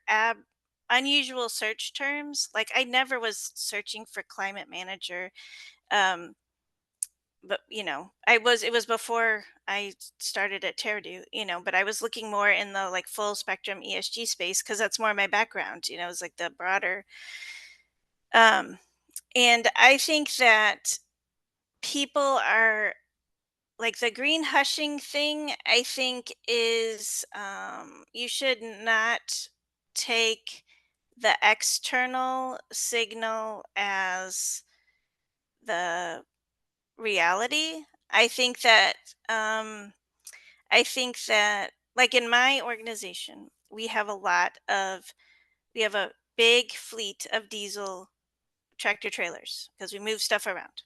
[SPEAKER 2] unusual search terms. Like I never was searching for climate manager. But it was before I started at Teradu, but I was looking more in the like full spectrum ESG space because that's more my background, it's like the broader. And I think that people are like, the green hushing thing, I think is you should not take the external signal as the reality. I think that like in my organization, we have a big fleet of diesel tractor trailers because we move stuff around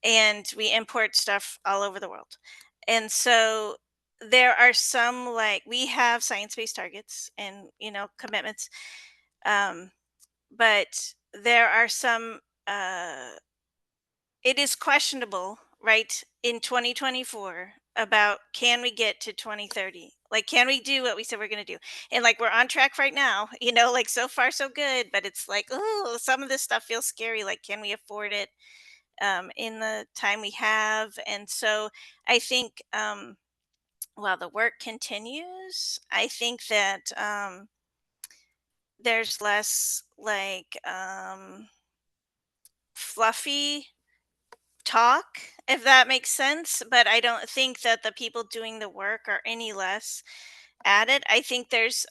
[SPEAKER 2] and we import stuff all over the world. And so there are some, like, we have science-based targets and commitments, but there are some it is questionable, right, in 2024 about, can we get to 2030? Like, can we do what we said we're going to do? And like, we're on track right now, like so far so good, but it's like, oh, some of this stuff feels scary. Like, can we afford it in the time we have? And so I think while the work continues, I think that there's less like fluffy talk, if that makes sense. But I don't think that the people doing the work are any less at it. I think there's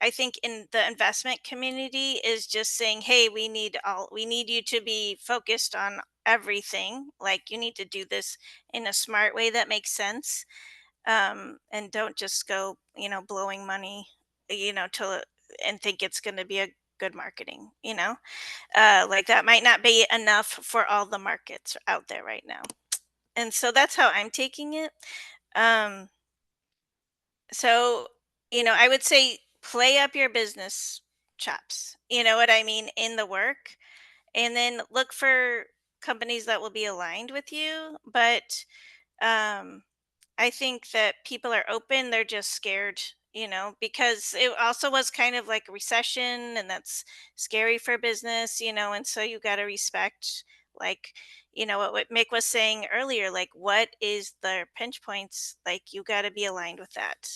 [SPEAKER 2] I think in the investment community is just saying, hey, we need you to be focused on everything. Like you need to do this in a smart way that makes sense. And don't just go, blowing money, and think it's going to be a good marketing, like that might not be enough for all the markets out there right now. And so that's how I'm taking it. Um, so, I would say play up your business chops, you know what I mean, in the work, and then look for companies that will be aligned with you. But um, I think that people are open, they're just scared, because it also was kind of like a recession, and that's scary for business, and so you got to respect, like, what Mick was saying earlier, like, what is the pinch points? Like, you got to be aligned with that.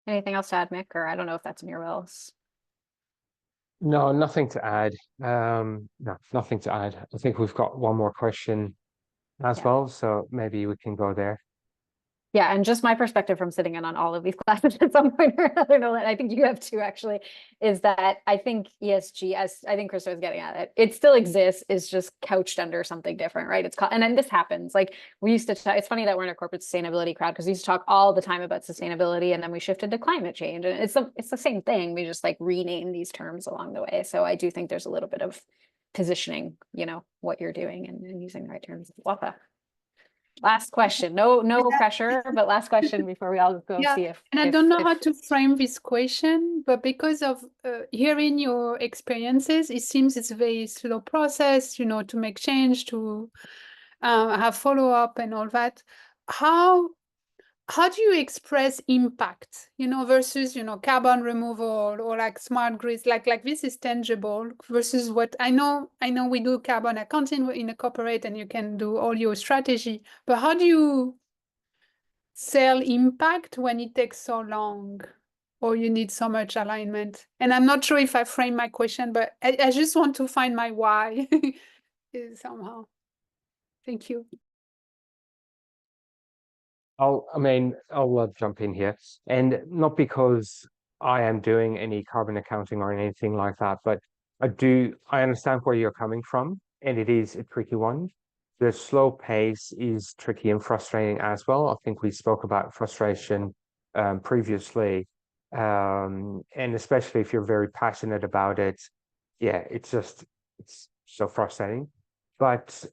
[SPEAKER 1] Anything else to add, Mick? Or I don't know if that's in your wills.
[SPEAKER 4] No, nothing to add. No, nothing to add. I think we've got one more question as
[SPEAKER 1] Yeah.
[SPEAKER 4] well, so maybe we can go there.
[SPEAKER 1] Yeah, and just my perspective from sitting in on all of these classes at some point or another, Nolan, I think you have too actually, is that I think ESG, as I think Krista was getting at it still exists, is just couched under something different, right? It's called, and then this happens. Like we used to talk, it's funny that we're in a corporate sustainability crowd because we used to talk all the time about sustainability, and then we shifted to climate change. And it's the same thing. We just like rename these terms along the way. So I do think there's a little bit of positioning, what you're doing and using the right terms. Wafa. Last question. No pressure, but last question before we all go
[SPEAKER 5] Yeah,
[SPEAKER 1] see if.
[SPEAKER 5] and I don't know how to frame this question, but because of hearing your experiences, it seems it's a very slow process, to make change, to have follow-up and all that. How do you express impact, versus, carbon removal or like smart grids, like this is tangible versus what I know we do carbon accounting in a corporate and you can do all your strategy, but how do you sell impact when it takes so long or you need so much alignment? And I'm not sure if I frame my question, but I just want to find my why somehow. Thank you.
[SPEAKER 4] I'll jump in here, and not because I am doing any carbon accounting or anything like that, but I understand where you're coming from, and it is a tricky one. The slow pace is tricky and frustrating as well. I think we spoke about frustration previously, and especially if you're very passionate about it, yeah, it's so frustrating. But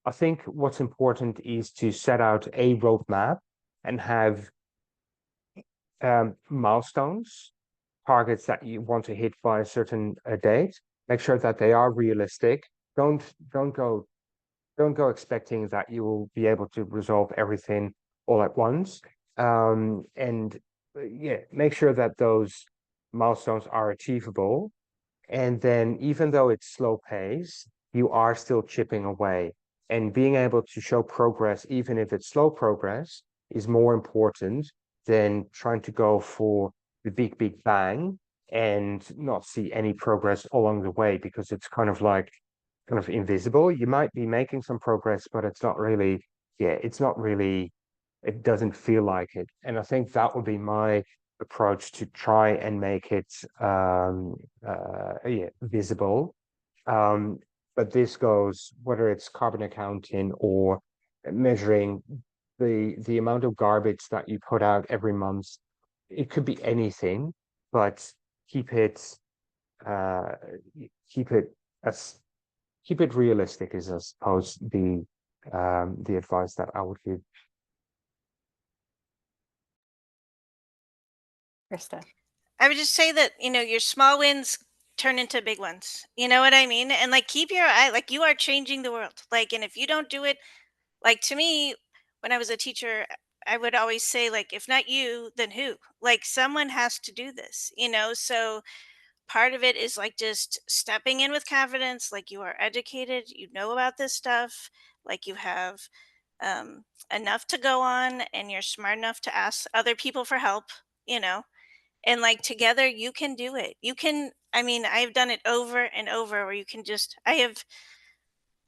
[SPEAKER 4] I think what's important is to set out a roadmap and have milestones, targets that you want to hit by a certain date. Make sure that they are realistic. Don't go expecting that you will be able to resolve everything all at once. And yeah, make sure that those milestones are achievable. And then even though it's slow pace, you are still chipping away. And being able to show progress, even if it's slow progress, is more important than trying to go for the big bang and not see any progress along the way, because it's kind of invisible. You might be making some progress, but it's not really, it doesn't feel like it. And I think that would be my approach, to try and make it visible. But this goes whether it's carbon accounting or measuring the amount of garbage that you put out every month. It could be anything, but keep it as keep it realistic is, I suppose, the advice that I would give.
[SPEAKER 1] Krista.
[SPEAKER 2] I would just say that, your small wins turn into big ones. You know what I mean? And like, keep your eye, like you are changing the world. Like, and if you don't do it, like to me, when I was a teacher, I would always say, like, if not you, then who? Like, someone has to do this, So part of it is like just stepping in with confidence, like you are educated, you know about this stuff, like you have enough to go on, and you're smart enough to ask other people for help, you know and like together you can do it. I've done it over and over, where you can just I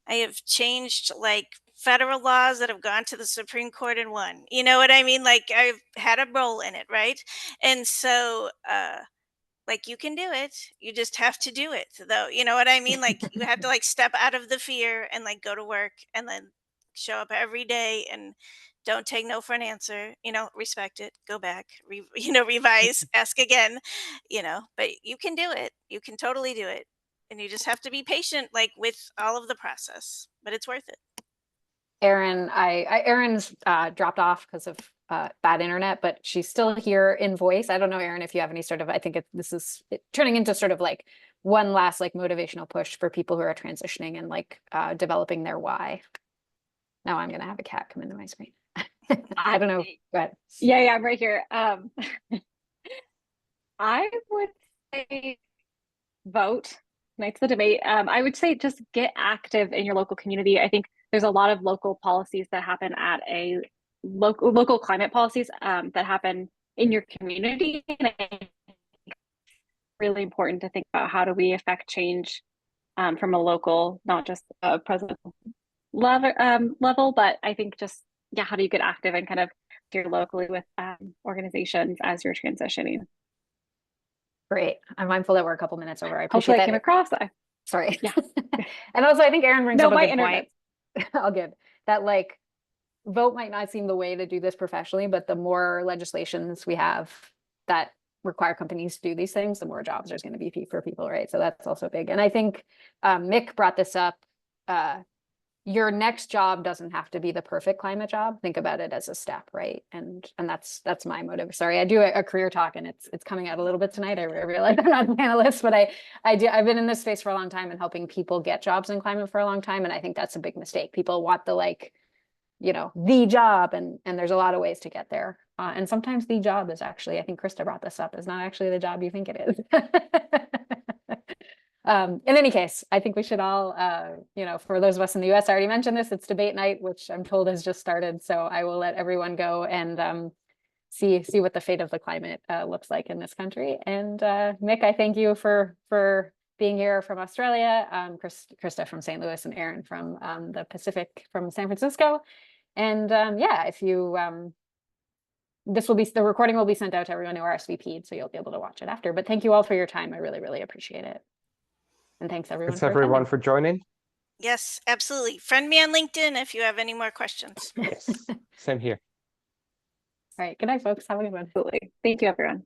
[SPEAKER 2] have changed like federal laws that have gone to the Supreme Court and won. You know what I mean? Like I've had a role in it, right? And so like you can do it. You just have to do it though. You know what I mean? Like you have to like step out of the fear and like go to work and then show up every day and don't take no for an answer, you know, respect it, go back, revise, ask again, you know, but you can do it. You can totally do it. And you just have to be patient, like with all of the process, but it's worth it.
[SPEAKER 1] Erin, Erin's dropped off because of bad internet, but she's still here in voice. I don't know, Erin, if you have any sort of, I think this is turning into sort of like one last like motivational push for people who are transitioning and like developing their why. Now I'm gonna have a cat come into my screen. I don't know. Go ahead.
[SPEAKER 3] Yeah, I'm right here. I would say vote. Tonight's the debate. I would say just get active in your local community. I think there's a lot of local policies that happen at a local climate policies that happen in your community. And I think it's really important to think about how do we affect change from a local, not just a presidential level, but I think just, yeah, how do you get active and kind of here locally with organizations as you're transitioning?
[SPEAKER 1] Great. I'm mindful that we're a couple minutes over. I appreciate
[SPEAKER 3] Hopefully
[SPEAKER 1] that.
[SPEAKER 3] I came across that.
[SPEAKER 1] Sorry.
[SPEAKER 3] Yeah.
[SPEAKER 1] And also I think Erin brings up a
[SPEAKER 3] my
[SPEAKER 1] good
[SPEAKER 3] internet.
[SPEAKER 1] point. I'll give that, like, vote might not seem the way to do this professionally, but the more legislations we have that require companies to do these things, the more jobs there's going to be for people, right? So that's also big. And I think Mick brought this up. Your next job doesn't have to be the perfect climate job. Think about it as a step, right? And that's my motive. Sorry, I do a career talk, and it's coming out a little bit tonight. I realize I'm not an analyst, but I've been in this space for a long time and helping people get jobs in climate for a long time, and I think that's a big mistake. People want the, like, you know, the job, and there's a lot of ways to get there. And sometimes the job is actually, I think Krista brought this up, is not actually the job you think it is. In any case, I think we should all, you know, for those of us in the US, I already mentioned this, it's debate night, which I'm told has just started. So I will let everyone go and see what the fate of the climate looks like in this country. And Mick, I thank you for being here from Australia, Krista from St. Louis, and Erin from the Pacific from San Francisco. And yeah, if you, the recording will be sent out to everyone who RSVP'd, so you'll be able to watch it after. But thank you all for your time. I really, really appreciate it. And thanks everyone
[SPEAKER 4] for joining.
[SPEAKER 2] Yes, absolutely. Friend me on LinkedIn if you have any more questions.
[SPEAKER 4] Yes, same here.
[SPEAKER 1] All right. Good night, folks. Have a good one.
[SPEAKER 3] Absolutely. Thank you, everyone.